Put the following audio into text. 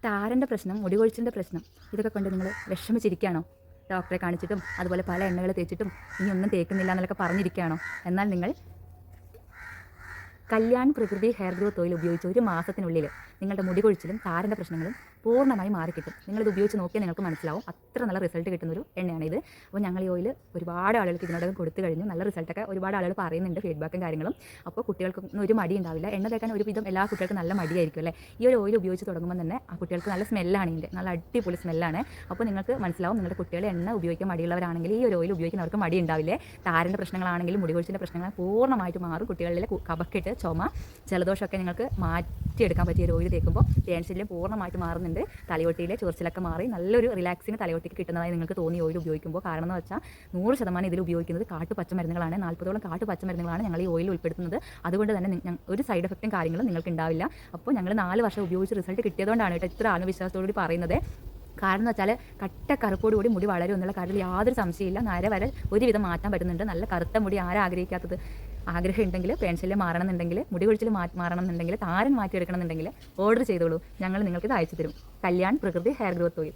താരൻ്റെ പ്രശ്നം, മുടി കൊഴിച്ചിലിൻ്റെ പ്രശ്നം, ഇതൊക്കെ കൊണ്ട് നിങ്ങൾ വിഷമിച്ചിരിക്കുകയാണോ? ഡോക്ടറെ കാണിച്ചിട്ടും അതുപോലെ പല എണ്ണകൾ തേച്ചിട്ടും ഇനി ഒന്നും തേക്കുന്നില്ല എന്നൊക്കെ പറഞ്ഞിരിക്കുകയാണോ? എന്നാൽ നിങ്ങൾ കല്യാൺ പ്രകൃതി ഹെയർ ഗ്രോത്ത് ഓയിൽ ഉപയോഗിച്ച് 1 മാസത്തിനുള്ളിൽ നിങ്ങളുടെ മുടി കൊഴിച്ചിലും താരൻ്റെ പ്രശ്നങ്ങളും പൂർണ്ണമായി മാറിക്കിട്ടും. നിങ്ങളിത് ഉപയോഗിച്ച് നോക്കിയാൽ നിങ്ങൾക്ക് മനസ്സിലാവും, അത്ര നല്ല റിസൾട്ട് കിട്ടുന്നൊരു എണ്ണയാണ് ഇത്. അപ്പോൾ ഞങ്ങൾ ഈ ഓയിൽ ഒരുപാട് ആളുകൾക്ക് ഇതിനോടകം കൊടുത്തു കഴിഞ്ഞു. നല്ല റിസൾട്ടൊക്കെ ഒരുപാട് ആളുകൾ പറയുന്നുണ്ട്, ഫീഡ്ബാക്കും കാര്യങ്ങളും. അപ്പോൾ കുട്ടികൾക്കൊന്നും ഒരു മടി ഉണ്ടാവില്ല. എണ്ണ തേക്കാൻ ഒരുവിധം എല്ലാ കുട്ടികൾക്കും നല്ല മടിയായിരിക്കും അല്ലേ? ഈ ഒരു ഓയിൽ ഉപയോഗിച്ച് തുടങ്ങുമ്പോൾ തന്നെ ആ കുട്ടികൾക്ക് നല്ല സ്മെല്ലാണ്, ഇതിൻ്റെ നല്ല അടിപൊളി സ്മെല്ലാണ്. അപ്പോൾ നിങ്ങൾക്ക് മനസ്സിലാവും, നിങ്ങളുടെ കുട്ടികൾ എണ്ണ ഉപയോഗിക്കാൻ മടിയുള്ളവരാണെങ്കിൽ ഈ ഒരു ഓയിൽ ഉപയോഗിക്കുന്നവർക്ക് മടി ഉണ്ടാവില്ലേ. താരൻ്റെ പ്രശ്നങ്ങളാണെങ്കിലും മുടി കൊഴിച്ചിൻ്റെ പ്രശ്നങ്ങൾ പൂർണ്ണമായിട്ട് മാറും. കുട്ടികളിലെ കഫക്കെട്ട്, ചുമ, ജലദോഷമൊക്കെ നിങ്ങൾക്ക് മാറ്റിയെടുക്കാൻ പറ്റിയ ഒരു ഓയിൽ തേക്കുമ്പോൾ ടെൻഷനിലും പൂർണ്ണമായിട്ട് മാറുന്നുണ്ട്. തലയോട്ടിയിലെ ചൊറിച്ചിലൊക്കെ മാറി നല്ലൊരു റിലാക്സിങ് തലയോട്ടിക്ക് കിട്ടുന്നതായി നിങ്ങൾക്ക് തോന്നി ഓയിൽ ഉപയോഗിക്കുമ്പോൾ. കാരണം എന്ന് വെച്ചാൽ 100% ഇതിൽ ഉപയോഗിക്കുന്നത് കാട്ടു പച്ചമരുന്നുകളാണ്. 40ഓളം കാട്ടു പച്ചമരുന്നുകളാണ് ഞങ്ങൾ ഈ ഓയിൽ ഉൾപ്പെടുത്തുന്നത്. അതുകൊണ്ട് തന്നെ ഒരു സൈഡ് എഫക്റ്റും കാര്യങ്ങളും നിങ്ങൾക്ക് ഉണ്ടാവില്ല. അപ്പോൾ ഞങ്ങൾ 4 വർഷം ഉപയോഗിച്ച് റിസൾട്ട് കിട്ടിയതുകൊണ്ടാണ് കേട്ടോ ഇത്ര ആത്മവിശ്വാസത്തോടുകൂടി പറയുന്നത്. കാരണം എന്ന് വെച്ചാൽ കട്ട കറുപ്പോടുകൂടി മുടി വളരും എന്നുള്ള കാര്യത്തിൽ യാതൊരു സംശയമില്ല. നര വരൽ ഒരുവിധം മാറ്റാൻ പറ്റുന്നുണ്ട്. നല്ല കറുത്ത മുടി ആരാഗ്രഹിക്കാത്തത്? ആഗ്രഹം ഉണ്ടെങ്കിൽ, പെൻഷനിൽ മാറണം എന്നുണ്ടെങ്കിൽ, മുടി കൊഴിച്ചിൽ മാറണം എന്നുണ്ടെങ്കിൽ, താരൻ മാറ്റിയെടുക്കണം എന്നുണ്ടെങ്കിൽ ഓർഡർ ചെയ്തോളൂ. ഞങ്ങൾ നിങ്ങൾക്ക് ഇത് അയച്ചു തരും. കല്യാൺ പ്രകൃതി ഹെയർ ഗ്രോത്ത് ഓയിൽ.